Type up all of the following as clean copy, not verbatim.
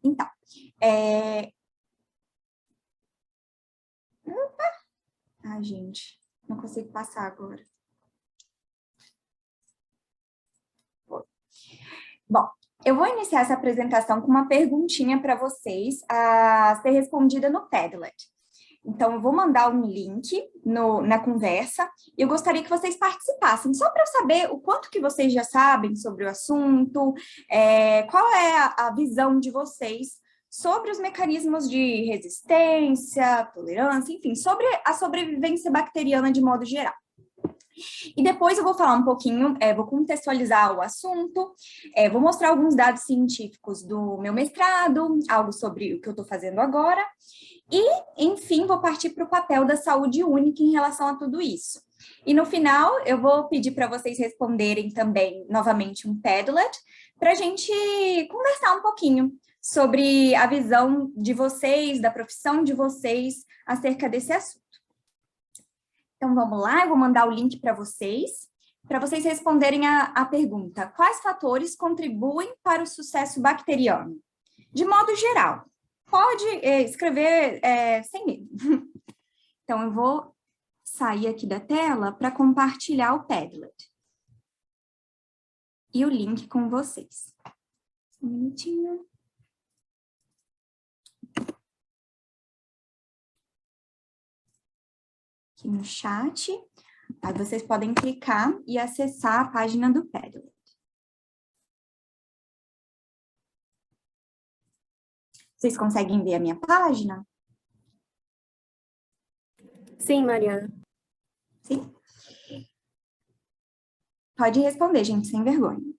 Então, Ai, gente, não consigo passar agora. Bom, eu vou iniciar essa apresentação com uma perguntinha para vocês a ser respondida no Padlet. Então, eu vou mandar um link na conversa e eu gostaria que vocês participassem, só para eu saber o quanto que vocês já sabem sobre o assunto, qual é a visão de vocês sobre os mecanismos de resistência, tolerância, enfim, sobre a sobrevivência bacteriana de modo geral. E depois eu vou falar um pouquinho, vou contextualizar o assunto, vou mostrar alguns dados científicos do meu mestrado, algo sobre o que eu estou fazendo agora, e, enfim, vou partir para o papel da saúde única em relação a tudo isso. E no final, eu vou pedir para vocês responderem também, novamente, um Padlet, para a gente conversar um pouquinho sobre a visão de vocês, da profissão de vocês, acerca desse assunto. Então, vamos lá, eu vou mandar o link para vocês responderem a pergunta: quais fatores contribuem para o sucesso bacteriano? De modo geral, pode escrever sem medo. Então, eu vou sair aqui da tela para compartilhar o Padlet. E o link com vocês. Um minutinho. Aqui no chat, aí vocês podem clicar e acessar a página do Padlet. Vocês conseguem ver a minha página? Sim, Mariana. Sim? Pode responder, gente, sem vergonha.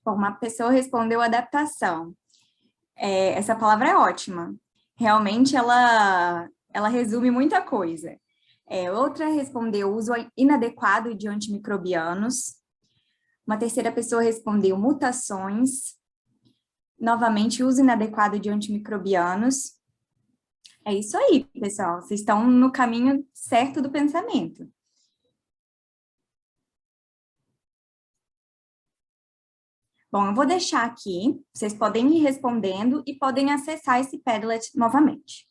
Bom, uma pessoa respondeu adaptação. Essa palavra é ótima. Realmente, ela resume muita coisa. Outra respondeu uso inadequado de antimicrobianos. Uma terceira pessoa respondeu mutações. Novamente, uso inadequado de antimicrobianos. É isso aí, pessoal. Vocês estão no caminho certo do pensamento. Bom, eu vou deixar aqui, vocês podem ir respondendo e podem acessar esse Padlet novamente.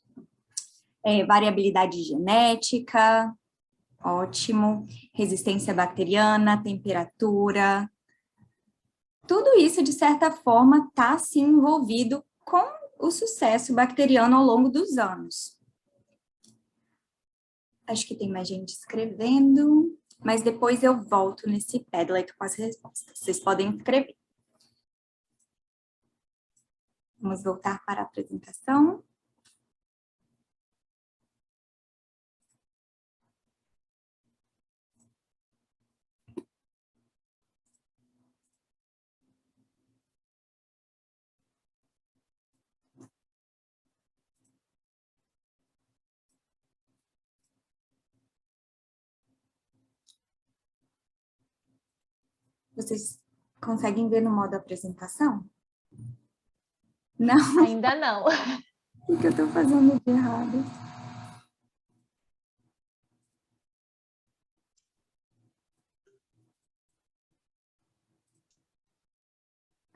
Variabilidade genética, ótimo. Resistência bacteriana, temperatura. Tudo isso, de certa forma, está, sim, envolvido com o sucesso bacteriano ao longo dos anos. Acho que tem mais gente escrevendo, mas depois eu volto nesse Padlet com as respostas. Vocês podem escrever. Vamos voltar para a apresentação. Vocês conseguem ver no modo apresentação? Não? Ainda não. O que eu estou fazendo de errado?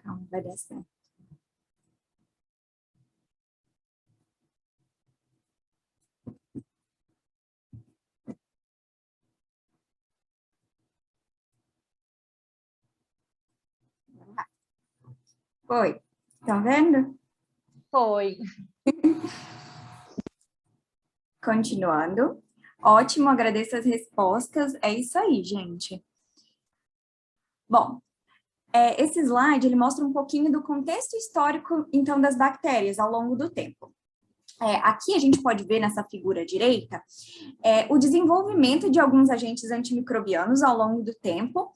Não, vai dar certo. Oi, estão vendo? Foi. Continuando. Ótimo, agradeço as respostas. É isso aí, gente. Bom, esse slide ele mostra um pouquinho do contexto histórico, então, das bactérias ao longo do tempo. Aqui a gente pode ver nessa figura à direita o desenvolvimento de alguns agentes antimicrobianos ao longo do tempo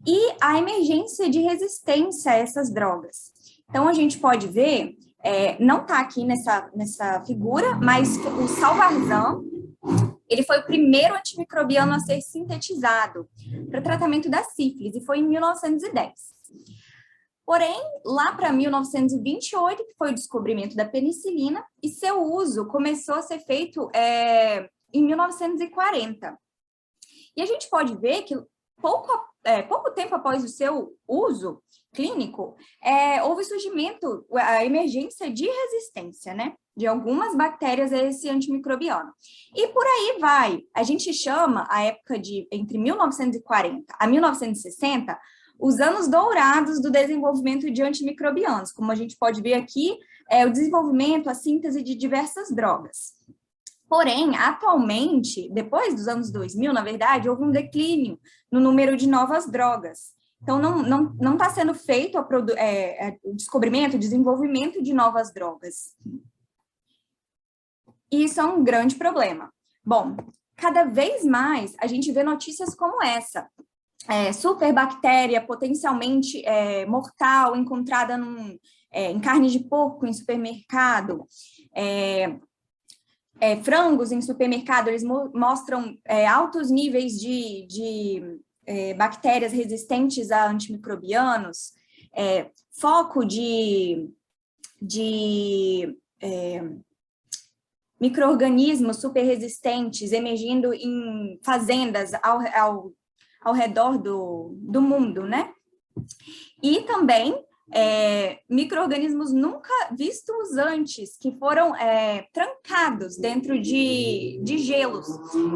e a emergência de resistência a essas drogas. Então, a gente pode ver, não está aqui nessa figura, mas o Salvarsan, ele foi o primeiro antimicrobiano a ser sintetizado para o tratamento da sífilis, e foi em 1910. Porém, lá para 1928, que foi o descobrimento da penicilina, e seu uso começou a ser feito em 1940. E a gente pode ver que pouco tempo após o seu uso clínico, houve surgimento, a emergência de resistência, né, de algumas bactérias a esse antimicrobiano. E por aí vai. A gente chama a época de entre 1940 a 1960 os anos dourados do desenvolvimento de antimicrobianos. Como a gente pode ver aqui, o desenvolvimento, a síntese de diversas drogas. Porém, atualmente, depois dos anos 2000, na verdade, houve um declínio no número de novas drogas. Então, não está sendo feito o descobrimento, o desenvolvimento de novas drogas. E isso é um grande problema. Bom, cada vez mais a gente vê notícias como essa. Superbactéria potencialmente mortal encontrada em carne de porco em supermercado, frangos em supermercado, eles mostram altos níveis de bactérias resistentes a antimicrobianos, foco de micro-organismos super resistentes emergindo em fazendas ao redor do mundo, né? E também micro-organismos nunca vistos antes, que foram trancados dentro de gelos.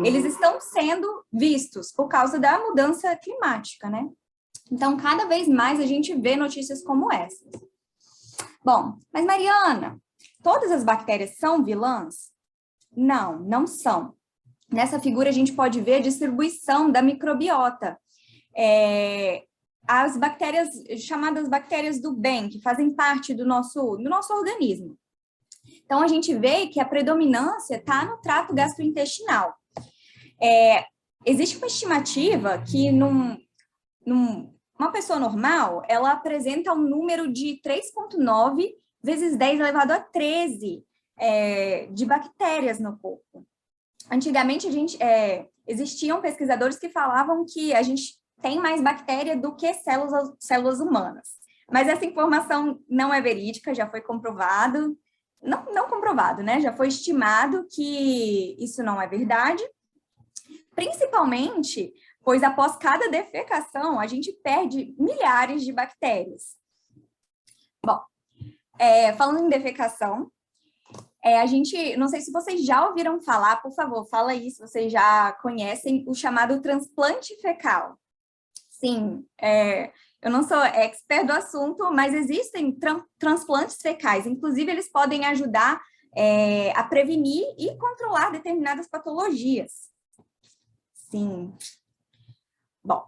Eles estão sendo vistos por causa da mudança climática, né? Então, cada vez mais a gente vê notícias como essas. Bom, mas Mariana, todas as bactérias são vilãs? Não, não são. Nessa figura a gente pode ver a distribuição da microbiota. As bactérias, chamadas bactérias do bem, que fazem parte do nosso organismo. Então, a gente vê que a predominância está no trato gastrointestinal. Existe uma estimativa que uma pessoa normal, ela apresenta um número de 3,9 vezes 10 elevado a 13 de bactérias no corpo. Antigamente, existiam pesquisadores que falavam que a gente tem mais bactéria do que células humanas. Mas essa informação não é verídica, já foi comprovado. Não comprovado, né? Já foi estimado que isso não é verdade. Principalmente, pois após cada defecação, a gente perde milhares de bactérias. Bom, falando em defecação, não sei se vocês já ouviram falar, por favor, fala aí se vocês já conhecem o chamado transplante fecal. Sim, eu não sou expert do assunto, mas existem transplantes fecais, inclusive eles podem ajudar a prevenir e controlar determinadas patologias. Sim. Bom,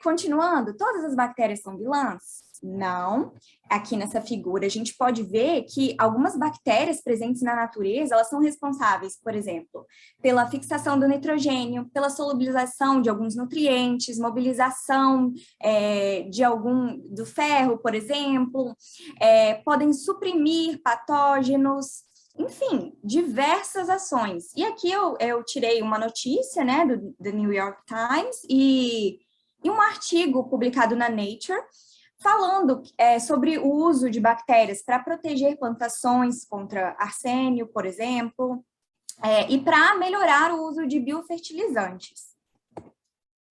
continuando, todas as bactérias são vilãs? Não. Aqui nessa figura, a gente pode ver que algumas bactérias presentes na natureza, elas são responsáveis, por exemplo, pela fixação do nitrogênio, pela solubilização de alguns nutrientes, mobilização do ferro, por exemplo, podem suprimir patógenos, enfim, diversas ações. E aqui eu tirei uma notícia, né, do New York Times e um artigo publicado na Nature, falando sobre o uso de bactérias para proteger plantações contra arsênio, por exemplo, e para melhorar o uso de biofertilizantes.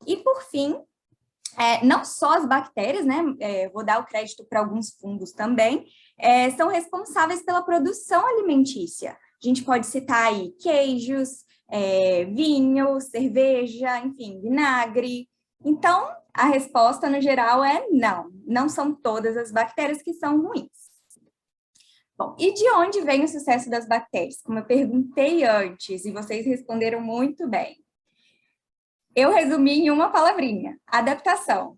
E, por fim, não só as bactérias, né, vou dar o crédito para alguns fungos também, são responsáveis pela produção alimentícia. A gente pode citar aí queijos, vinho, cerveja, enfim, vinagre. Então, a resposta, no geral, é não. Não são todas as bactérias que são ruins. Bom, e de onde vem o sucesso das bactérias? Como eu perguntei antes, e vocês responderam muito bem. Eu resumi em uma palavrinha, adaptação.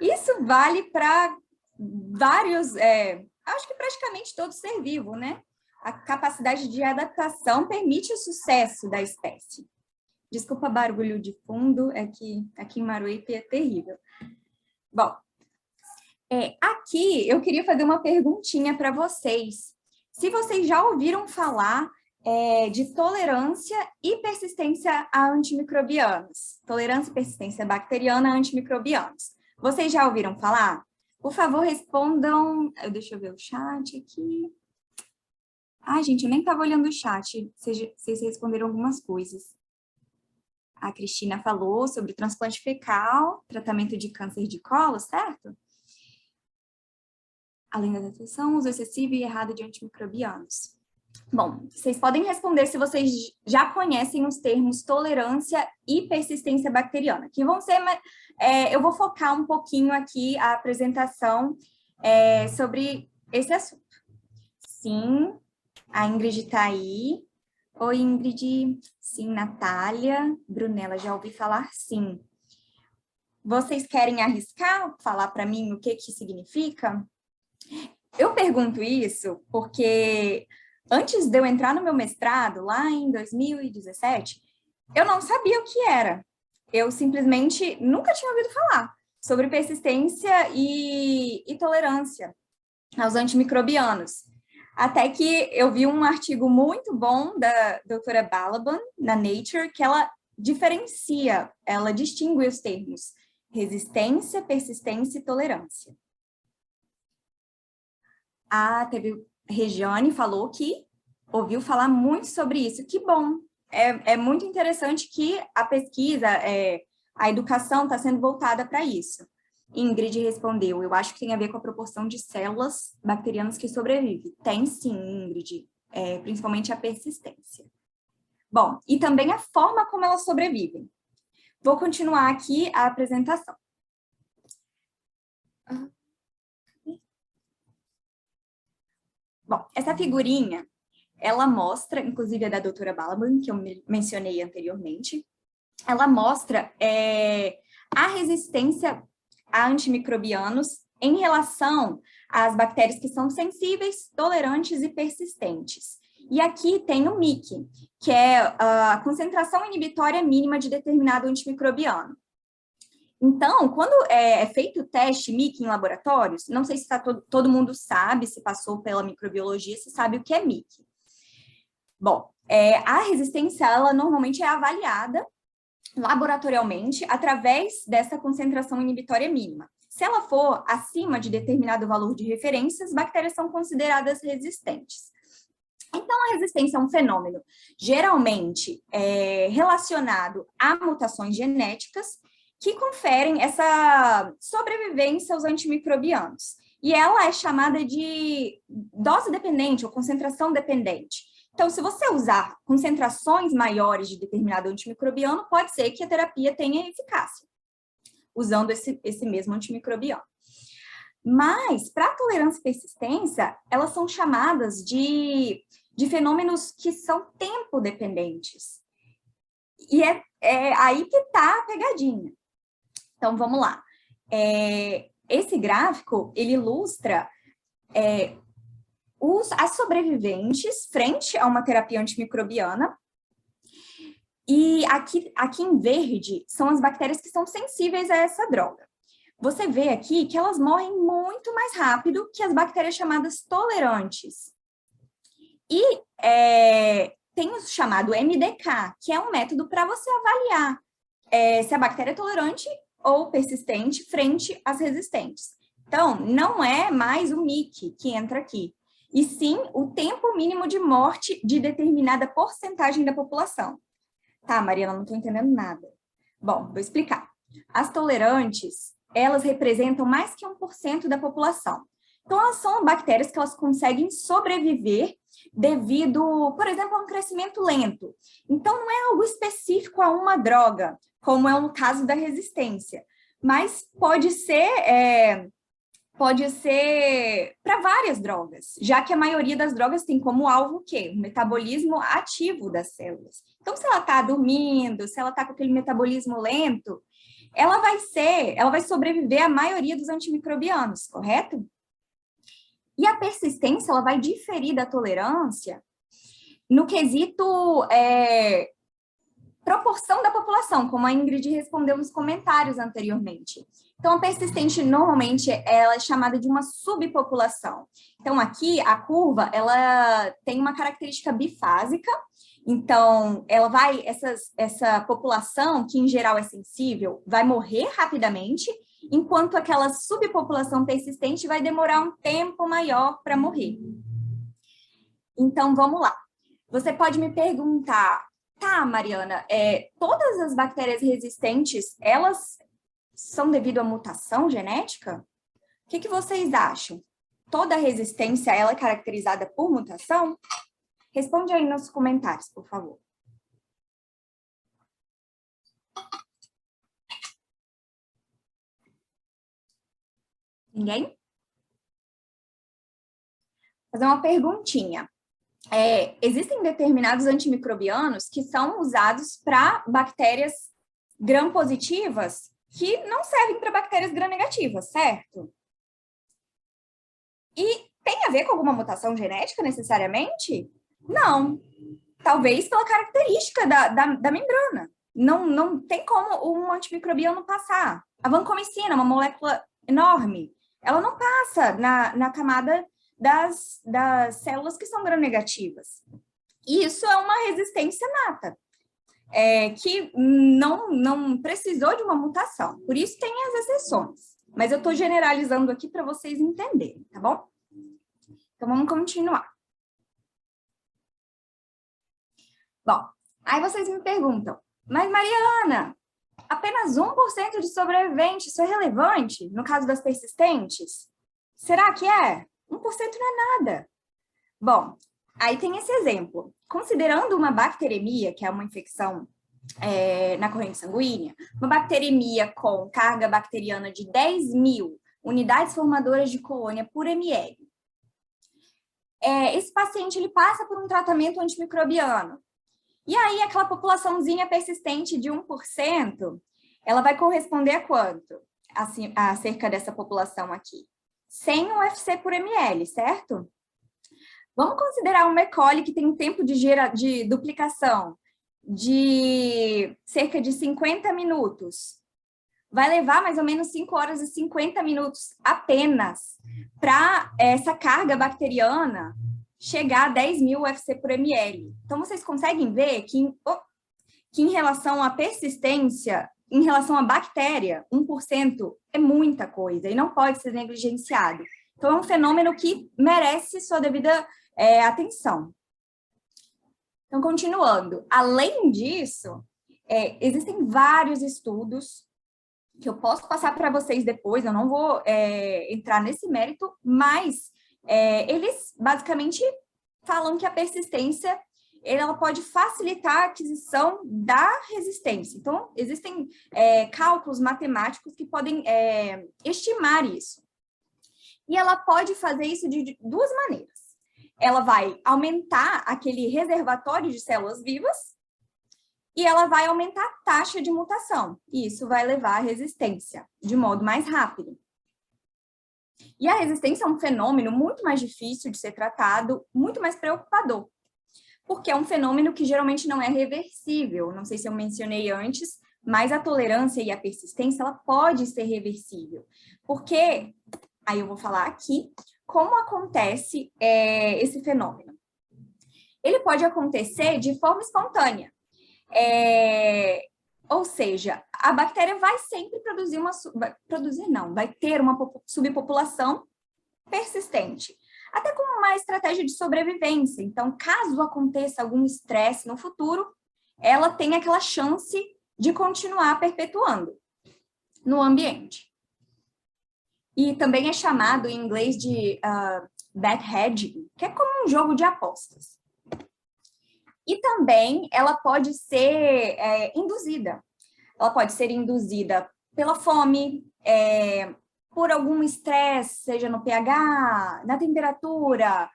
Isso vale para vários, acho que praticamente todo ser vivo, né? a capacidade de adaptação permite o sucesso da espécie. Desculpa barulho de fundo, é que aqui em Maruípe é terrível. Bom, aqui eu queria fazer uma perguntinha para vocês. Se vocês já ouviram falar de tolerância e persistência a antimicrobianos. Tolerância e persistência bacteriana a antimicrobianos. Vocês já ouviram falar? Por favor, respondam. Deixa eu ver o chat aqui. Gente, eu nem estava olhando o chat. Vocês responderam algumas coisas. A Cristina falou sobre transplante fecal, tratamento de câncer de colo, certo? Além da detecção, uso excessivo e errado de antimicrobianos. Bom, vocês podem responder se vocês já conhecem os termos tolerância e persistência bacteriana, que vão ser, eu vou focar um pouquinho aqui a apresentação sobre esse assunto. Sim, a Ingrid está aí. Oi, Ingrid. Sim, Natália. Brunella, já ouvi falar sim. Vocês querem arriscar falar para mim o que significa? Eu pergunto isso porque antes de eu entrar no meu mestrado, lá em 2017, eu não sabia o que era. Eu simplesmente nunca tinha ouvido falar sobre persistência e tolerância aos antimicrobianos. Até que eu vi um artigo muito bom da doutora Balaban, na Nature, que ela diferencia, ela distingue os termos resistência, persistência e tolerância. Teve Regiane falou que ouviu falar muito sobre isso. Que bom! É muito interessante que a pesquisa, a educação está sendo voltada para isso. Ingrid respondeu, eu acho que tem a ver com a proporção de células bacterianas que sobrevivem. Tem sim, Ingrid, principalmente a persistência. Bom, e também a forma como elas sobrevivem. Vou continuar aqui a apresentação. Bom, essa figurinha, ela mostra, inclusive é da doutora Balaban, que eu mencionei anteriormente, ela mostra a resistência a antimicrobianos em relação às bactérias que são sensíveis, tolerantes e persistentes. E aqui tem o MIC, que é a concentração inibitória mínima de determinado antimicrobiano. Então, quando é feito o teste MIC em laboratórios, não sei se todo mundo sabe, se passou pela microbiologia, se sabe o que é MIC. Bom, a resistência, ela normalmente é avaliada laboratorialmente através dessa concentração inibitória mínima. Se ela for acima de determinado valor de referência, as bactérias são consideradas resistentes. Então, a resistência é um fenômeno geralmente relacionado a mutações genéticas que conferem essa sobrevivência aos antimicrobianos. E ela é chamada de dose dependente ou concentração dependente. Então, se você usar concentrações maiores de determinado antimicrobiano, pode ser que a terapia tenha eficácia, usando esse mesmo antimicrobiano. Mas, para tolerância e persistência, elas são chamadas de fenômenos que são tempo-dependentes. E é aí que está a pegadinha. Então, vamos lá. Esse gráfico, ele ilustra as sobreviventes frente a uma terapia antimicrobiana. E aqui em verde são as bactérias que são sensíveis a essa droga. Você vê aqui que elas morrem muito mais rápido que as bactérias chamadas tolerantes. E tem o chamado MDK, que é um método para você avaliar se a bactéria é tolerante ou persistente frente às resistentes. Então, não é mais o MIC que entra aqui, e sim o tempo mínimo de morte de determinada porcentagem da população. Tá, Mariana, não estou entendendo nada. Bom, vou explicar. As tolerantes, elas representam mais que 1% da população. Então, elas são bactérias que elas conseguem sobreviver devido, por exemplo, a um crescimento lento. Então, não é algo específico a uma droga, como é o caso da resistência, mas pode ser para várias drogas, já que a maioria das drogas tem como alvo o quê? O metabolismo ativo das células. Então, se ela está dormindo, se ela está com aquele metabolismo lento, ela vai sobreviver à maioria dos antimicrobianos, correto? E a persistência, ela vai diferir da tolerância no quesito proporção da população, como a Ingrid respondeu nos comentários anteriormente. Então, a persistente, normalmente, ela é chamada de uma subpopulação. Então, aqui, a curva, ela tem uma característica bifásica. Então, essa população, que em geral é sensível, vai morrer rapidamente, enquanto aquela subpopulação persistente vai demorar um tempo maior para morrer. Então, vamos lá. Você pode me perguntar, tá, Mariana, todas as bactérias resistentes, elas são devido à mutação genética? O que vocês acham? Toda resistência, ela é caracterizada por mutação? Responde aí nos comentários, por favor. Ninguém? Vou fazer uma perguntinha. Existem determinados antimicrobianos que são usados para bactérias gram-positivas que não servem para bactérias gram-negativas, certo? E tem a ver com alguma mutação genética, necessariamente? Não. Talvez pela característica da membrana. Não tem como um antimicrobiano passar. A vancomicina, uma molécula enorme, ela não passa na camada das células que são gram-negativas. E isso é uma resistência nata, que não precisou de uma mutação. Por isso tem as exceções. Mas eu estou generalizando aqui para vocês entenderem, tá bom? Então, vamos continuar. Bom, aí vocês me perguntam, mas Mariana, apenas 1% de sobrevivente, isso é relevante no caso das persistentes? Será que é? 1% não é nada. Bom, aí tem esse exemplo. Considerando uma bacteremia, que é uma infecção na corrente sanguínea, uma bacteremia com carga bacteriana de 10.000 unidades formadoras de colônia por ml. Esse paciente ele passa por um tratamento antimicrobiano. E aí, aquela populaçãozinha persistente de 1%, ela vai corresponder a quanto? Assim, acerca dessa população aqui? 100 UFC por ml, certo? Vamos considerar um E. coli que tem um tempo de duplicação de cerca de 50 minutos. Vai levar mais ou menos 5 horas e 50 minutos apenas para essa carga bacteriana chegar a 10.000 UFC por ml. Então, vocês conseguem ver que em relação à persistência, em relação à bactéria, 1% é muita coisa e não pode ser negligenciado. Então, é um fenômeno que merece sua devida atenção. Então, continuando. Além disso, existem vários estudos que eu posso passar para vocês depois, eu não vou entrar nesse mérito, mas eles basicamente falam que a persistência ela pode facilitar a aquisição da resistência. Então, existem cálculos matemáticos que podem estimar isso. E ela pode fazer isso de duas maneiras. Ela vai aumentar aquele reservatório de células vivas e ela vai aumentar a taxa de mutação. E isso vai levar à resistência de modo mais rápido. E a resistência é um fenômeno muito mais difícil de ser tratado, muito mais preocupador, porque é um fenômeno que geralmente não é reversível. Não sei se eu mencionei antes, mas a tolerância e a persistência, ela pode ser reversível. Porque, aí eu vou falar aqui, como acontece esse fenômeno. Ele pode acontecer de forma espontânea. Ou seja, a bactéria vai sempre vai ter uma subpopulação persistente, até como uma estratégia de sobrevivência. Então, caso aconteça algum estresse no futuro, ela tem aquela chance de continuar perpetuando no ambiente. E também é chamado em inglês de bet hedging, que é como um jogo de apostas. E também ela pode ser induzida. Ela pode ser induzida pela fome, por algum estresse, seja no pH, na temperatura,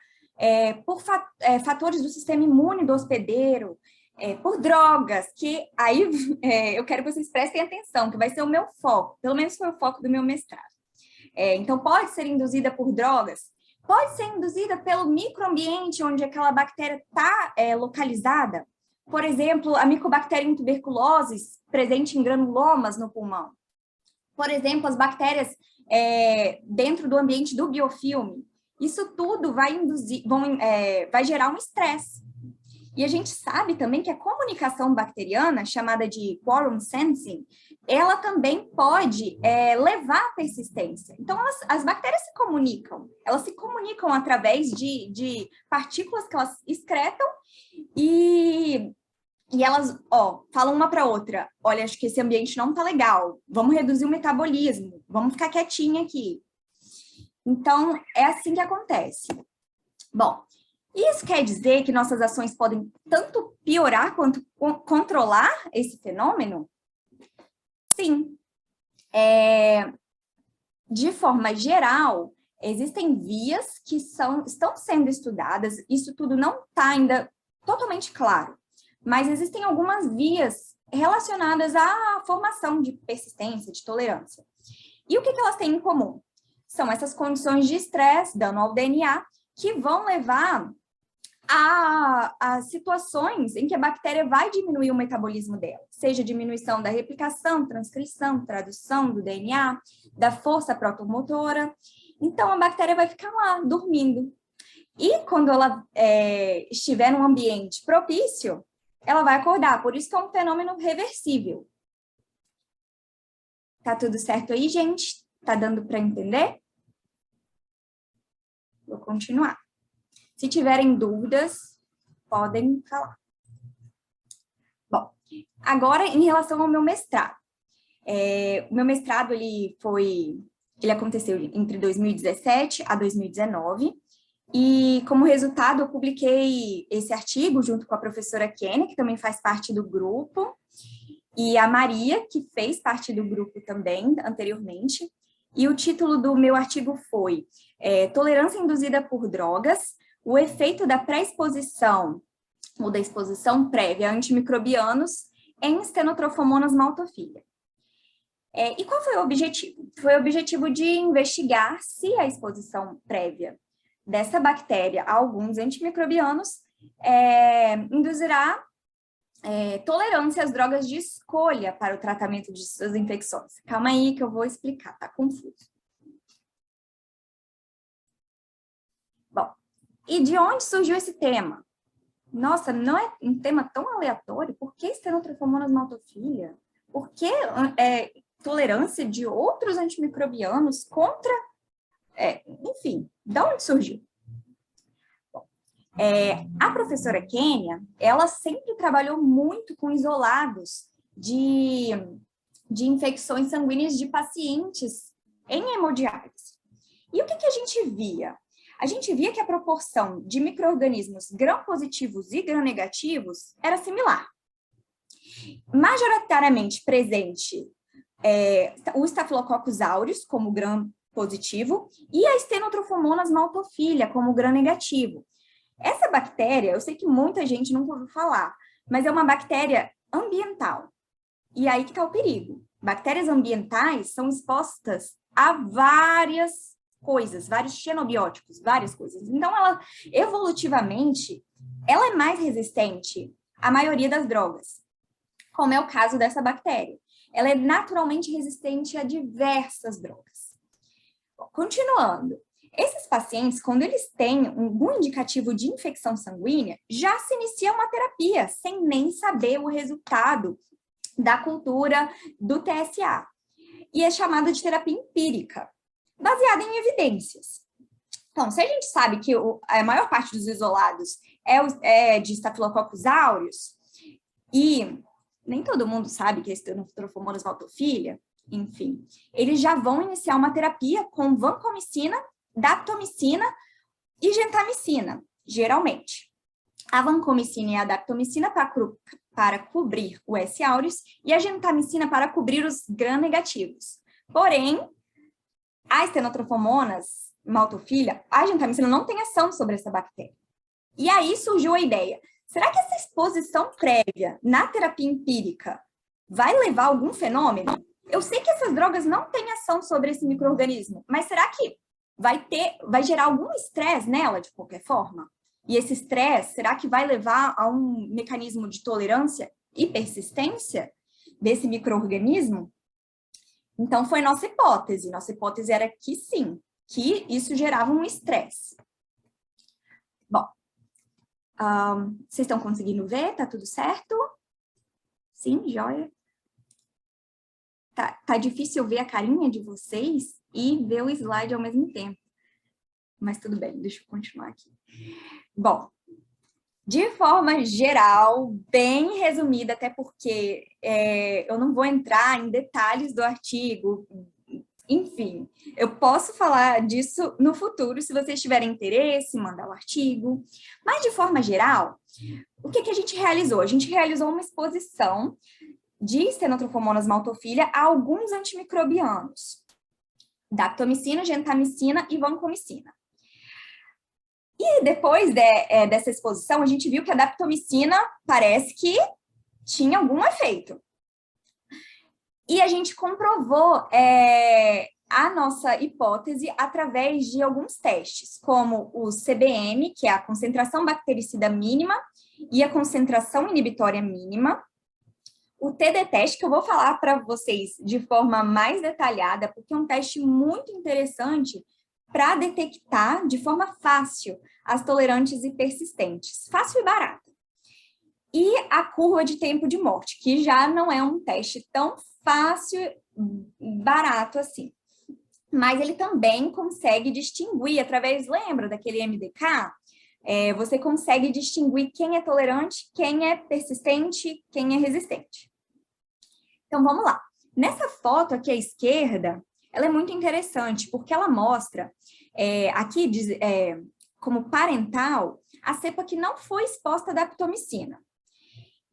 por fatores do sistema imune do hospedeiro, por drogas, que aí eu quero que vocês prestem atenção, que vai ser o meu foco, pelo menos foi o foco do meu mestrado. Então, pode ser induzida por drogas, Pode ser induzida pelo microambiente onde aquela bactéria está localizada. Por exemplo, a Mycobacterium tuberculosis, presente em granulomas no pulmão. Por exemplo, as bactérias dentro do ambiente do biofilme. Isso tudo vai gerar um estresse. E a gente sabe também que a comunicação bacteriana, chamada de quorum sensing, ela também pode levar à persistência. Então, as bactérias se comunicam. Elas se comunicam através de partículas que elas excretam e elas, falam uma para outra. Olha, acho que esse ambiente não tá legal. Vamos reduzir o metabolismo. Vamos ficar quietinha aqui. Então, é assim que acontece. Bom, isso quer dizer que nossas ações podem tanto piorar quanto controlar esse fenômeno? Sim. De forma geral, existem vias que estão sendo estudadas, isso tudo não está ainda totalmente claro, mas existem algumas vias relacionadas à formação de persistência, de tolerância. E o que elas têm em comum? São essas condições de estresse, dano ao DNA, que vão levar a situações em que a bactéria vai diminuir o metabolismo dela, seja diminuição da replicação, transcrição, tradução do DNA, da força protomotora. Então, a bactéria vai ficar lá, dormindo. E quando ela estiver num ambiente propício, ela vai acordar. Por isso que é um fenômeno reversível. Tá tudo certo aí, gente? Tá dando para entender? Vou continuar. Se tiverem dúvidas, podem falar. Bom, agora em relação ao meu mestrado. O meu mestrado, ele aconteceu entre 2017 a 2019, e como resultado eu publiquei esse artigo junto com a professora Kênia, que também faz parte do grupo, e a Maria, que fez parte do grupo também anteriormente, e o título do meu artigo foi Tolerância induzida por drogas, o efeito da pré-exposição ou da exposição prévia a antimicrobianos em Stenotrofomonas maltophilia. E qual foi o objetivo? Foi o objetivo de investigar se a exposição prévia dessa bactéria a alguns antimicrobianos induzirá tolerância às drogas de escolha para o tratamento de suas infecções. Calma aí que eu vou explicar, tá confuso. Bom, e de onde surgiu esse tema? Nossa, não é um tema tão aleatório? Por que Stenotrofomonas maltophilia? Por que tolerância de outros antimicrobianos contra... enfim, de onde surgiu? Bom, a professora Kênia, ela sempre trabalhou muito com isolados de infecções sanguíneas de pacientes em hemodiálise. E o que a gente via? A gente via que a proporção de micro-organismos gram-positivos e gram-negativos era similar. Majoritariamente presente o Staphylococcus aureus como gram-positivo e a Stenotrofomonas maltophilia como gram-negativo. Essa bactéria, eu sei que muita gente nunca ouviu falar, mas é uma bactéria ambiental. E aí que está o perigo. Bactérias ambientais são expostas a várias coisas, vários xenobióticos, várias coisas. Então, evolutivamente, ela é mais resistente à maioria das drogas, como é o caso dessa bactéria. Ela é naturalmente resistente a diversas drogas. Bom, continuando, esses pacientes, quando eles têm algum indicativo de infecção sanguínea, já se inicia uma terapia, sem nem saber o resultado da cultura do TSA. E é chamada de terapia empírica, baseada em evidências. Então, se a gente sabe que a maior parte dos isolados é de Staphylococcus aureus, e nem todo mundo sabe que é Stenotrofomonas maltophilia, enfim, eles já vão iniciar uma terapia com vancomicina, daptomicina e gentamicina, geralmente. A vancomicina e a daptomicina para cobrir o S. aureus e a gentamicina para cobrir os gram-negativos. Porém, a Stenotrofomonas maltophilia, a gentamicina não tem ação sobre essa bactéria. E aí surgiu a ideia, será que essa exposição prévia na terapia empírica vai levar a algum fenômeno? Eu sei que essas drogas não têm ação sobre esse micro-organismo, mas será que vai gerar algum estresse nela, de qualquer forma? E esse estresse, será que vai levar a um mecanismo de tolerância e persistência desse micro-organismo? Então, foi nossa hipótese. Nossa hipótese era que sim, que isso gerava um estresse. Bom, vocês estão conseguindo ver? Tá tudo certo? Sim, joia? Tá difícil ver a carinha de vocês e ver o slide ao mesmo tempo. Mas tudo bem, deixa eu continuar aqui. Bom, de forma geral, bem resumida, até porque eu não vou entrar em detalhes do artigo, enfim, eu posso falar disso no futuro, se vocês tiverem interesse, mandar o artigo. Mas, de forma geral, o que a gente realizou? A gente realizou uma exposição de Stenotrophomonas maltophilia a alguns antimicrobianos, daptomicina, gentamicina e vancomicina. E depois dessa exposição, a gente viu que a daptomicina parece que tinha algum efeito. E a gente comprovou a nossa hipótese através de alguns testes, como o CBM, que é a concentração bactericida mínima e a concentração inibitória mínima, o TD-teste, que eu vou falar para vocês de forma mais detalhada, porque é um teste muito interessante para detectar de forma fácil as tolerantes e persistentes, fácil e barata. E a curva de tempo de morte, que já não é um teste tão fácil e barato assim. Mas ele também consegue distinguir, através, lembra daquele MDK? Você consegue distinguir quem é tolerante, quem é persistente, quem é resistente. Então, vamos lá. Nessa foto aqui à esquerda, ela é muito interessante, porque ela mostra, aqui, como parental, a cepa que não foi exposta à daptomicina.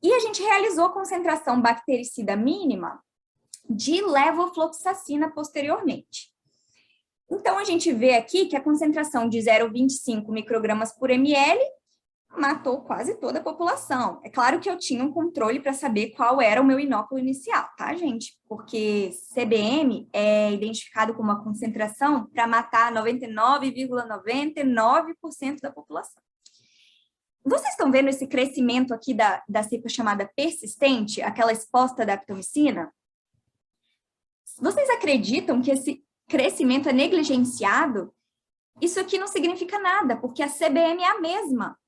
E a gente realizou concentração bactericida mínima de levofloxacina posteriormente. Então, a gente vê aqui que a concentração de 0,25 microgramas por ml matou quase toda a população. É claro que eu tinha um controle para saber qual era o meu inóculo inicial, tá, gente? Porque CBM é identificado como uma concentração para matar 99,99% da população. Vocês estão vendo esse crescimento aqui da cepa chamada persistente, aquela exposta à daptomicina? Vocês acreditam que esse crescimento é negligenciado? Isso aqui não significa nada, porque a CBM é a mesma.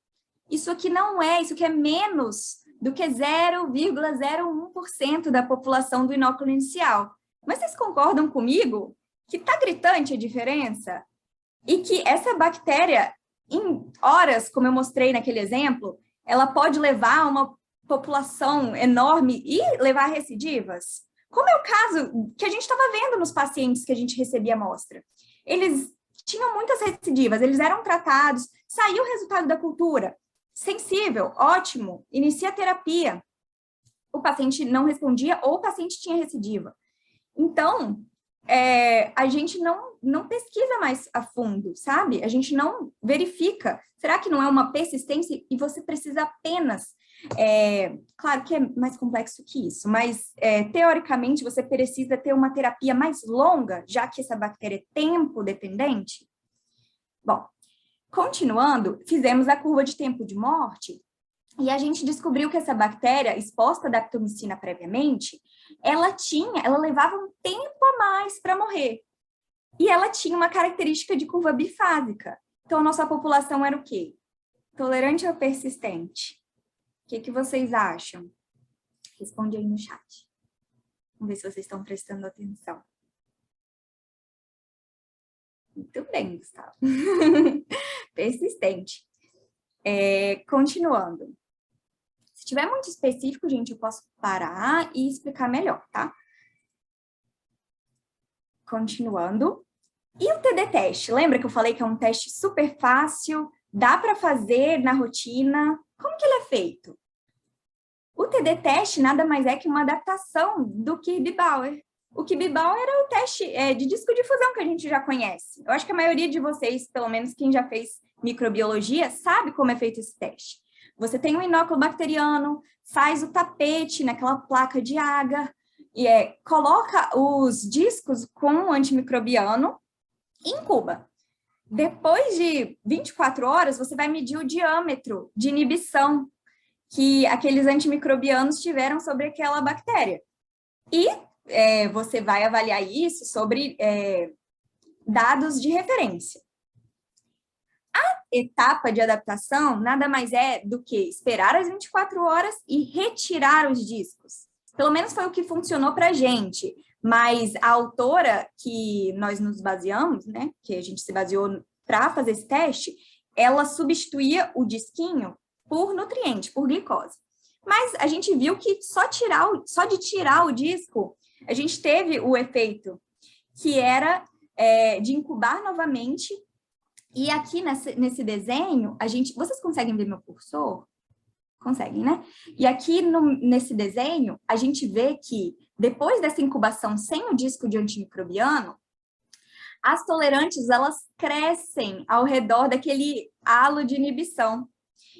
Isso aqui não é, isso aqui é menos do que 0,01% da população do inóculo inicial. Mas vocês concordam comigo que está gritante a diferença? E que essa bactéria, em horas, como eu mostrei naquele exemplo, ela pode levar a uma população enorme e levar a recidivas? Como é o caso que a gente estava vendo nos pacientes que a gente recebia amostra. Eles tinham muitas recidivas, eles eram tratados, saiu o resultado da cultura, sensível, ótimo, inicia a terapia. O paciente não respondia ou o paciente tinha recidiva. Então, a gente não pesquisa mais a fundo, sabe? A gente não verifica. Será que não é uma persistência e você precisa apenas... claro que é mais complexo que isso, mas teoricamente você precisa ter uma terapia mais longa, já que essa bactéria é tempo dependente? Bom, continuando, fizemos a curva de tempo de morte e a gente descobriu que essa bactéria, exposta à daptomicina previamente, ela levava um tempo a mais para morrer. E ela tinha uma característica de curva bifásica. Então, a nossa população era o quê? Tolerante ou persistente? O que vocês acham? Responde aí no chat. Vamos ver se vocês estão prestando atenção. Muito bem, Gustavo. Persistente. Continuando. Se tiver muito específico, gente, eu posso parar e explicar melhor, tá? Continuando. E o TD-teste? Lembra que eu falei que é um teste super fácil, dá para fazer na rotina? Como que ele é feito? O TD-teste nada mais é que uma adaptação do Kirby-Bauer. O Kirby-Bauer era o teste de disco de fusão que a gente já conhece. Eu acho que a maioria de vocês, pelo menos quem já fez microbiologia, sabe como é feito esse teste. Você tem um inóculo bacteriano, faz o tapete naquela placa de agar, coloca os discos com o antimicrobiano e incuba. Depois de 24 horas, você vai medir o diâmetro de inibição que aqueles antimicrobianos tiveram sobre aquela bactéria. E você vai avaliar isso sobre dados de referência. A etapa de adaptação nada mais é do que esperar as 24 horas e retirar os discos. Pelo menos foi o que funcionou para a gente, mas a autora que nós nos baseamos, né, que a gente se baseou para fazer esse teste, ela substituía o disquinho por nutriente, por glicose. Mas a gente viu que só de tirar o disco, a gente teve o efeito que era de incubar novamente. E aqui nesse desenho, vocês conseguem ver meu cursor? Conseguem, né? E aqui nesse desenho, a gente vê que depois dessa incubação sem o disco de antimicrobiano, as tolerantes, elas crescem ao redor daquele halo de inibição.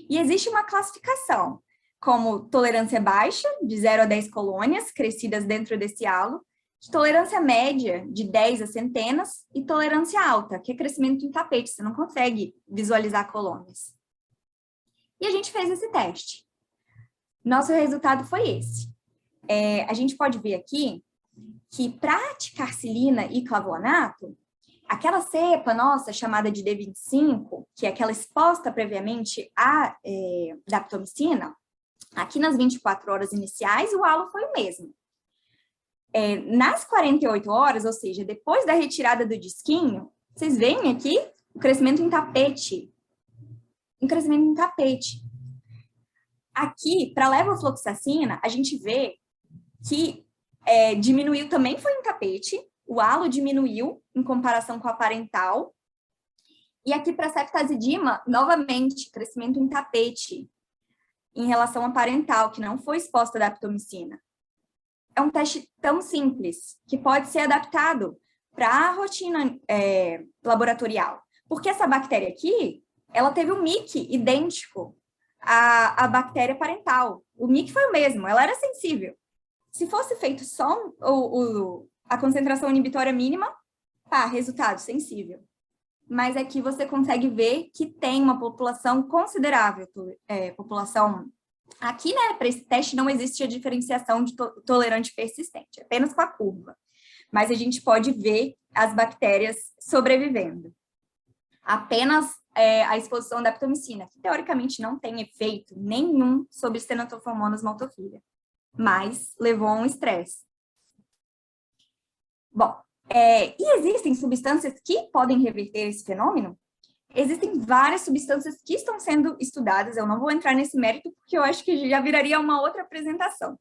E existe uma classificação, como tolerância baixa, de 0 a 10 colônias, crescidas dentro desse halo, de tolerância média, de 10 a centenas, e tolerância alta, que é crescimento em tapete, você não consegue visualizar colônias. E a gente fez esse teste. Nosso resultado foi esse. A gente pode ver aqui que para ticarcilina e clavuonato, aquela cepa nossa chamada de D25, que é aquela exposta previamente à daptomicina, aqui nas 24 horas iniciais, o halo foi o mesmo. Nas 48 horas, ou seja, depois da retirada do disquinho, vocês veem aqui o crescimento em tapete. Um crescimento em tapete. Aqui, para a levofloxacina, a gente vê que diminuiu também foi em tapete, o halo diminuiu em comparação com a parental. E aqui para a ceftazidima, novamente, crescimento em tapete em relação à parental, que não foi exposta à daptomicina. É um teste tão simples, que pode ser adaptado para a rotina laboratorial. Porque essa bactéria aqui, ela teve um MIC idêntico à bactéria parental. O MIC foi o mesmo, ela era sensível. Se fosse feito só a concentração inibitória mínima, resultado sensível. Mas aqui você consegue ver que tem uma população considerável, população... Aqui, né, para esse teste não existe a diferenciação de tolerante persistente, apenas com a curva. Mas a gente pode ver as bactérias sobrevivendo. Apenas a exposição da daptomicina, que teoricamente não tem efeito nenhum sobre Stenotrophomonas maltophilia, mas levou a um estresse. Bom, e existem substâncias que podem reverter esse fenômeno? Existem várias substâncias que estão sendo estudadas, eu não vou entrar nesse mérito porque eu acho que já viraria uma outra apresentação.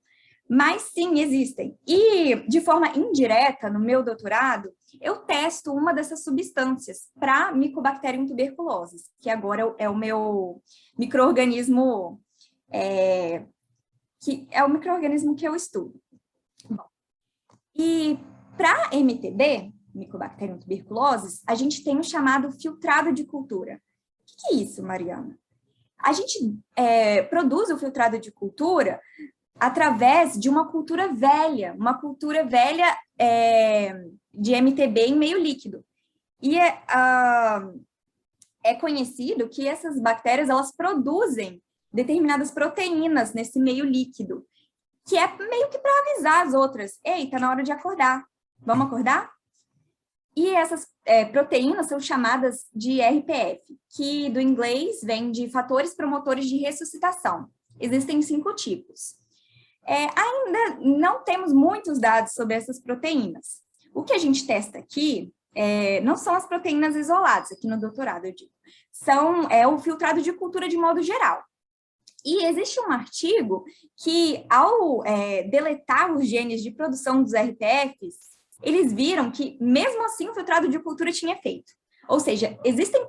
Mas sim, existem. E de forma indireta, no meu doutorado, eu testo uma dessas substâncias para Mycobacterium tuberculosis, que agora é o meu micro-organismo, que é o micro-organismo que eu estudo. Bom, e para MTB, Mycobacterium tuberculosis, a gente tem o chamado filtrado de cultura. O que é isso, Mariana? A gente produz o filtrado de cultura através de uma cultura velha de MTB em meio líquido. E é conhecido que essas bactérias, elas produzem determinadas proteínas nesse meio líquido, que é meio que para avisar as outras, ei, tá na hora de acordar, vamos acordar? E essas proteínas são chamadas de RPF, que do inglês vem de fatores promotores de ressuscitação. Existem 5 tipos. Ainda não temos muitos dados sobre essas proteínas. O que a gente testa aqui não são as proteínas isoladas, aqui no doutorado eu digo, é o filtrado de cultura de modo geral. E existe um artigo que, ao deletar os genes de produção dos RPFs, eles viram que, mesmo assim, o filtrado de cultura tinha efeito. Ou seja, existem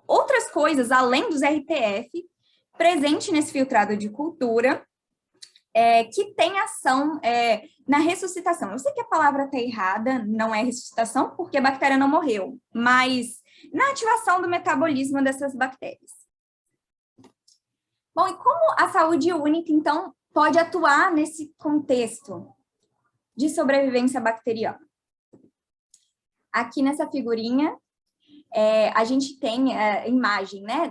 outras coisas, além dos RPF, presentes nesse filtrado de cultura, que tem ação na ressuscitação. Eu sei que a palavra está errada, não é ressuscitação, porque a bactéria não morreu, mas na ativação do metabolismo dessas bactérias. Bom, e como a saúde única, então, pode atuar nesse contexto de sobrevivência bacteriana? Aqui nessa figurinha, a gente tem imagem, né,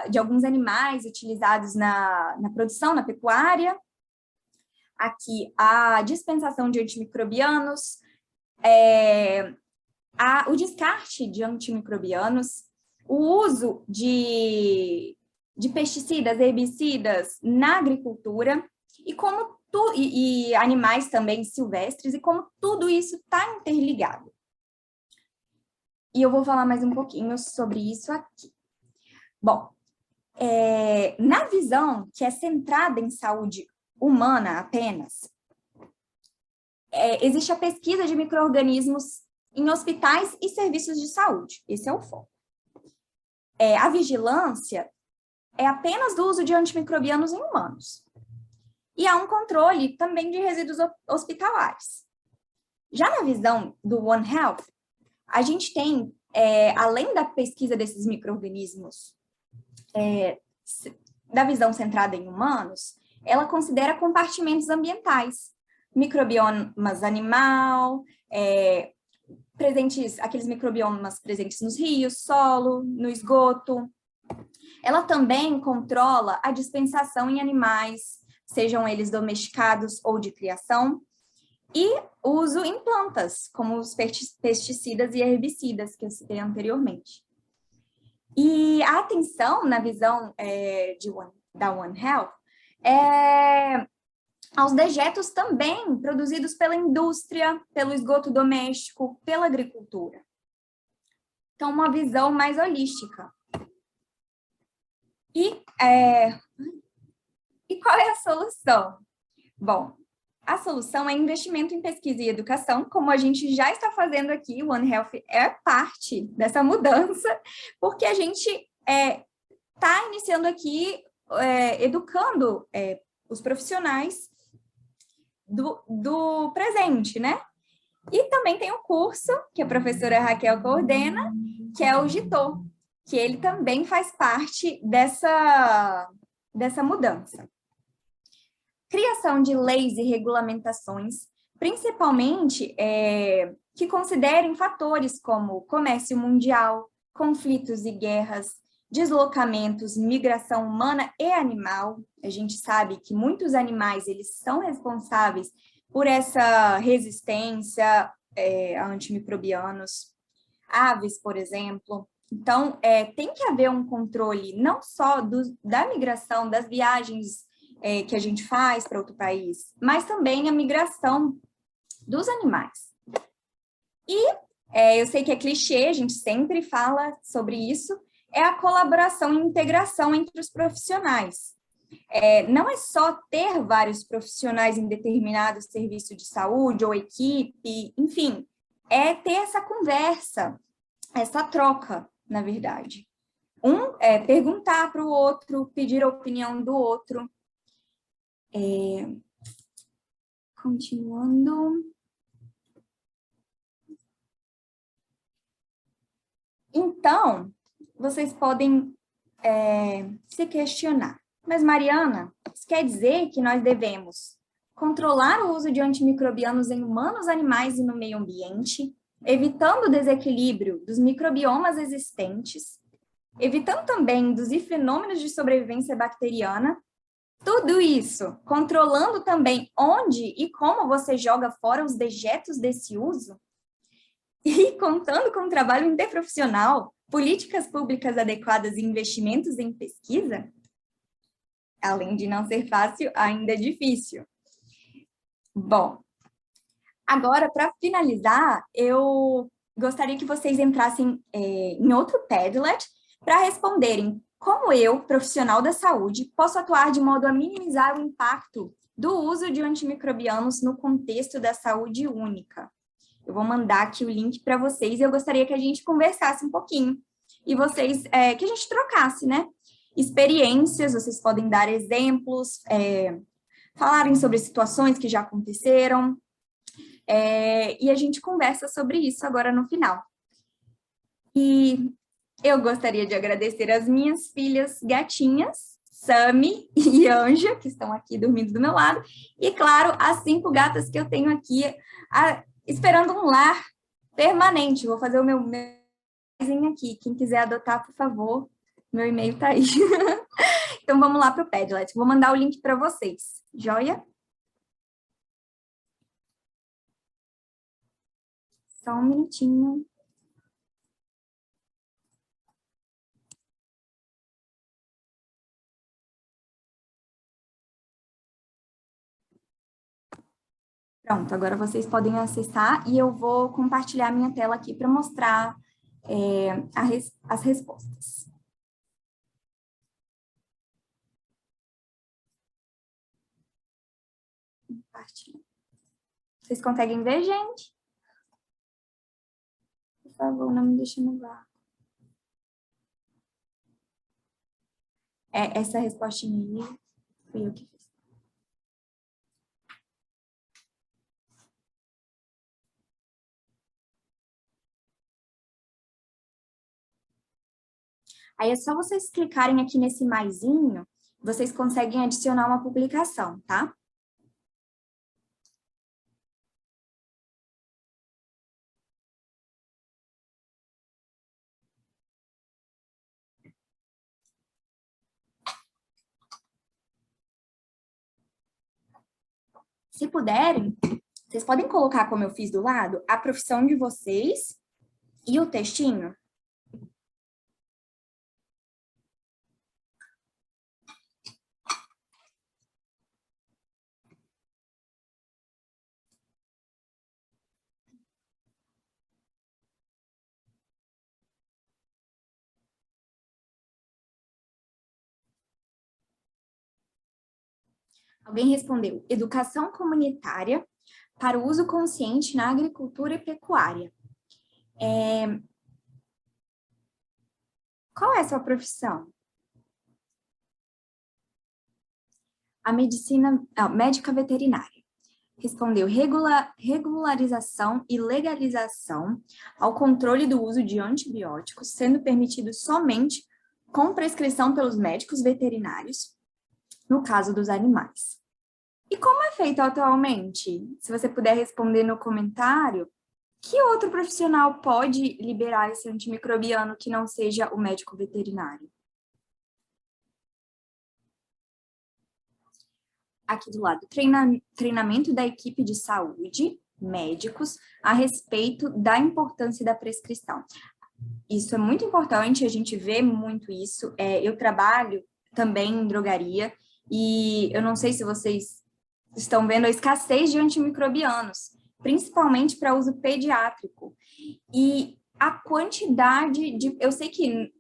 de alguns animais utilizados na produção, na pecuária. Aqui, a dispensação de antimicrobianos, o descarte de antimicrobianos, o uso de pesticidas, herbicidas na agricultura, e animais também silvestres, e como tudo isso está interligado. E eu vou falar mais um pouquinho sobre isso aqui. Bom, na visão que é centrada em saúde humana apenas, existe a pesquisa de micro-organismos em hospitais e serviços de saúde. Esse é o foco. A vigilância é apenas do uso de antimicrobianos em humanos. E há um controle também de resíduos hospitalares. Já na visão do One Health, a gente tem, além da pesquisa desses micro-organismos, da visão centrada em humanos, ela considera compartimentos ambientais, microbiomas animal, aqueles microbiomas presentes nos rios, solo, no esgoto. Ela também controla a dispensação em animais, sejam eles domesticados ou de criação, e uso em plantas, como os pesticidas e herbicidas que eu citei anteriormente. E a atenção na visão da One Health aos dejetos também produzidos pela indústria, pelo esgoto doméstico, pela agricultura. Então, uma visão mais holística. E qual é a solução? Bom, a solução é investimento em pesquisa e educação, como a gente já está fazendo aqui, o One Health é parte dessa mudança, porque a gente está iniciando aqui, educando os profissionais do presente, né? E também tem um curso que a professora Raquel coordena, que é o GITO, que ele também faz parte dessa mudança. Criação de leis e regulamentações, principalmente que considerem fatores como comércio mundial, conflitos e guerras, deslocamentos, migração humana e animal. A gente sabe que muitos animais eles são responsáveis por essa resistência a antimicrobianos, aves, por exemplo. Então, tem que haver um controle não só da migração, das viagens que a gente faz para outro país, mas também a migração dos animais. E eu sei que é clichê, a gente sempre fala sobre isso, é a colaboração e integração entre os profissionais. Não é só ter vários profissionais em determinado serviço de saúde ou equipe, enfim, é ter essa conversa, essa troca, na verdade. Perguntar para o outro, pedir a opinião do outro. Continuando. Então, vocês podem se questionar. Mas, Mariana, isso quer dizer que nós devemos controlar o uso de antimicrobianos em humanos, animais e no meio ambiente, evitando o desequilíbrio dos microbiomas existentes, evitando também induzir fenômenos de sobrevivência bacteriana. Tudo isso controlando também onde e como você joga fora os dejetos desse uso e contando com um trabalho interprofissional, políticas públicas adequadas e investimentos em pesquisa. Além de não ser fácil, ainda é difícil. Bom, agora, para finalizar, eu gostaria que vocês entrassem em outro Padlet para responderem como eu, profissional da saúde, posso atuar de modo a minimizar o impacto do uso de antimicrobianos no contexto da saúde única. Eu vou mandar aqui o link para vocês e eu gostaria que a gente conversasse um pouquinho. E vocês, que a gente trocasse, né? Experiências, vocês podem dar exemplos, falarem sobre situações que já aconteceram, e a gente conversa sobre isso agora no final. E eu gostaria de agradecer as minhas filhas gatinhas, Sami e Anja, que estão aqui dormindo do meu lado, e, claro, as 5 gatas que eu tenho aqui, esperando um lar permanente. Vou fazer o meu aqui. Quem quiser adotar, por favor, meu e-mail tá aí. Então, vamos lá para o Padlet. Vou mandar o link para vocês. Joia? Só um minutinho. Pronto, agora vocês podem acessar e eu vou compartilhar minha tela aqui para mostrar as respostas. Compartilhar. Vocês conseguem ver, gente? Por favor, não me deixe no vácuo. Essa respostinha aí foi eu que fiz. Aí é só vocês clicarem aqui nesse maisinho, vocês conseguem adicionar uma publicação, tá? Se puderem, vocês podem colocar, como eu fiz do lado, a profissão de vocês e o textinho. Alguém respondeu, educação comunitária para o uso consciente na agricultura e pecuária. Qual é a sua profissão? A médica veterinária. Respondeu, regularização e legalização ao controle do uso de antibióticos, sendo permitido somente com prescrição pelos médicos veterinários, no caso dos animais. E como é feito atualmente? Se você puder responder no comentário, que outro profissional pode liberar esse antimicrobiano que não seja o médico veterinário? Aqui do lado, treinamento da equipe de saúde, médicos, a respeito da importância da prescrição. Isso é muito importante, a gente vê muito isso. Eu trabalho também em drogaria e eu não sei se vocês estão vendo a escassez de antimicrobianos, principalmente para uso pediátrico. E a quantidade de... Eu sei que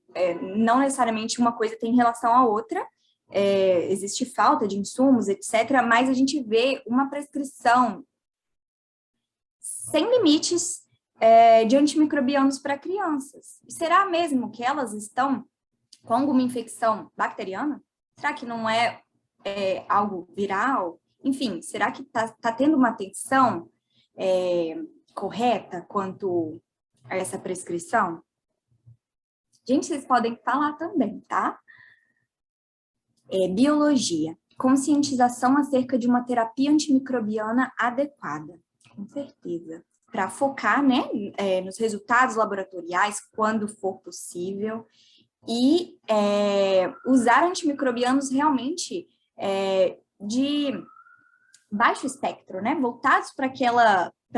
não necessariamente uma coisa tem relação à outra, existe falta de insumos, etc., mas a gente vê uma prescrição sem limites de antimicrobianos para crianças. Será mesmo que elas estão com alguma infecção bacteriana? Será que não é algo viral? Enfim, será que tá tendo uma atenção correta quanto a essa prescrição? Gente, vocês podem falar também, tá? Biologia. Conscientização acerca de uma terapia antimicrobiana adequada. Com certeza. Para focar, né, nos resultados laboratoriais, quando for possível, e usar antimicrobianos realmente de baixo espectro, né, voltados para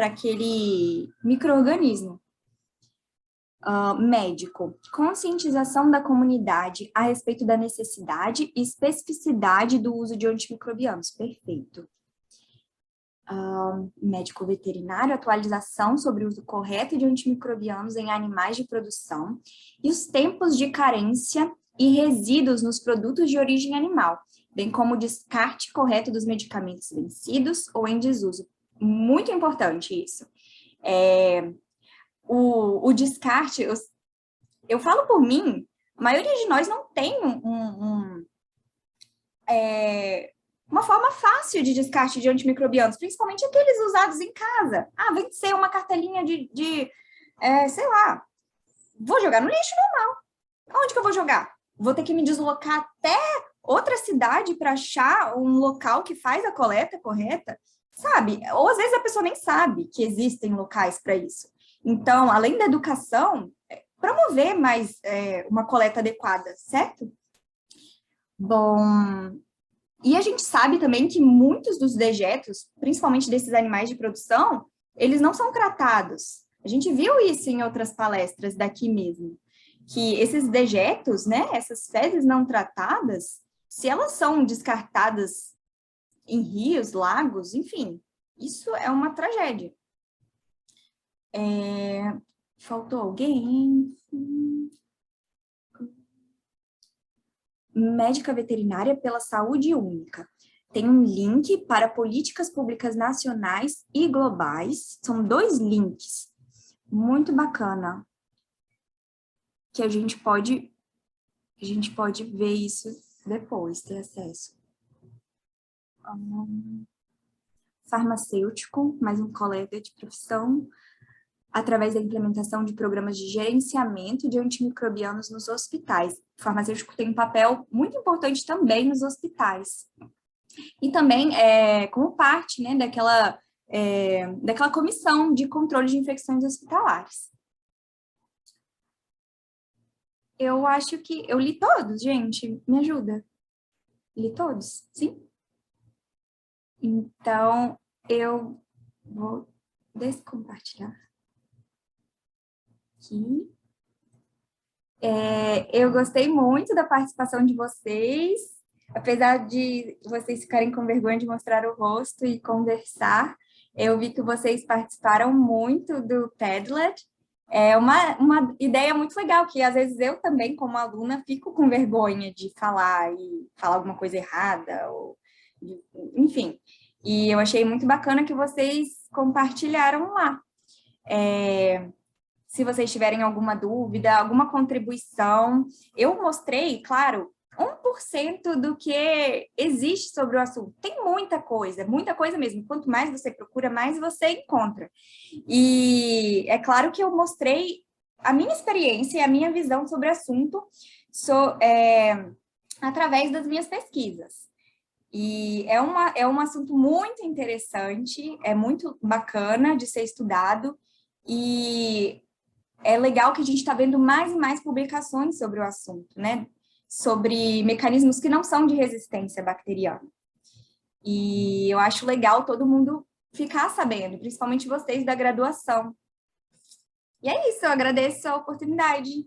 aquele micro-organismo. Médico, conscientização da comunidade a respeito da necessidade e especificidade do uso de antimicrobianos. Perfeito. Médico veterinário, atualização sobre o uso correto de antimicrobianos em animais de produção e os tempos de carência e resíduos nos produtos de origem animal, bem como o descarte correto dos medicamentos vencidos ou em desuso. Muito importante isso. O descarte, eu falo por mim, a maioria de nós não tem uma forma fácil de descarte de antimicrobianos, principalmente aqueles usados em casa. Venceu uma cartelinha sei lá, vou jogar no lixo normal. Onde que eu vou jogar? Vou ter que me deslocar até outra cidade para achar um local que faz a coleta correta, sabe? Ou às vezes a pessoa nem sabe que existem locais para isso. Então, além da educação, promover mais uma coleta adequada, certo? Bom, e a gente sabe também que muitos dos dejetos, principalmente desses animais de produção, eles não são tratados. A gente viu isso em outras palestras daqui mesmo, que esses dejetos, né, essas fezes não tratadas, se elas são descartadas em rios, lagos, enfim, isso é uma tragédia. Faltou alguém? Médica veterinária pela saúde única. Tem um link para políticas públicas nacionais e globais. São 2 links. Muito bacana. Que a gente pode ver isso depois, ter acesso. Farmacêutico, mais um colega de profissão, através da implementação de programas de gerenciamento de antimicrobianos nos hospitais. O farmacêutico tem um papel muito importante também nos hospitais. E também como parte, né, daquela comissão de controle de infecções hospitalares. Eu acho que eu li todos, gente. Me ajuda. Li todos, sim? Então, eu vou descompartilhar aqui. Eu gostei muito da participação de vocês, apesar de vocês ficarem com vergonha de mostrar o rosto e conversar, eu vi que vocês participaram muito do Padlet. É uma ideia muito legal, que às vezes eu também, como aluna, fico com vergonha de falar e falar alguma coisa errada, ou, enfim. E eu achei muito bacana que vocês compartilharam lá. Se vocês tiverem alguma dúvida, alguma contribuição, eu mostrei, claro, 1% do que existe sobre o assunto. Tem muita coisa mesmo. Quanto mais você procura, mais você encontra. E é claro que eu mostrei a minha experiência e a minha visão sobre o assunto através das minhas pesquisas. E é um assunto muito interessante, é muito bacana de ser estudado, e é legal que a gente está vendo mais e mais publicações sobre o assunto, né? Sobre mecanismos que não são de resistência bacteriana. E eu acho legal todo mundo ficar sabendo, principalmente vocês da graduação. E é isso, eu agradeço a oportunidade.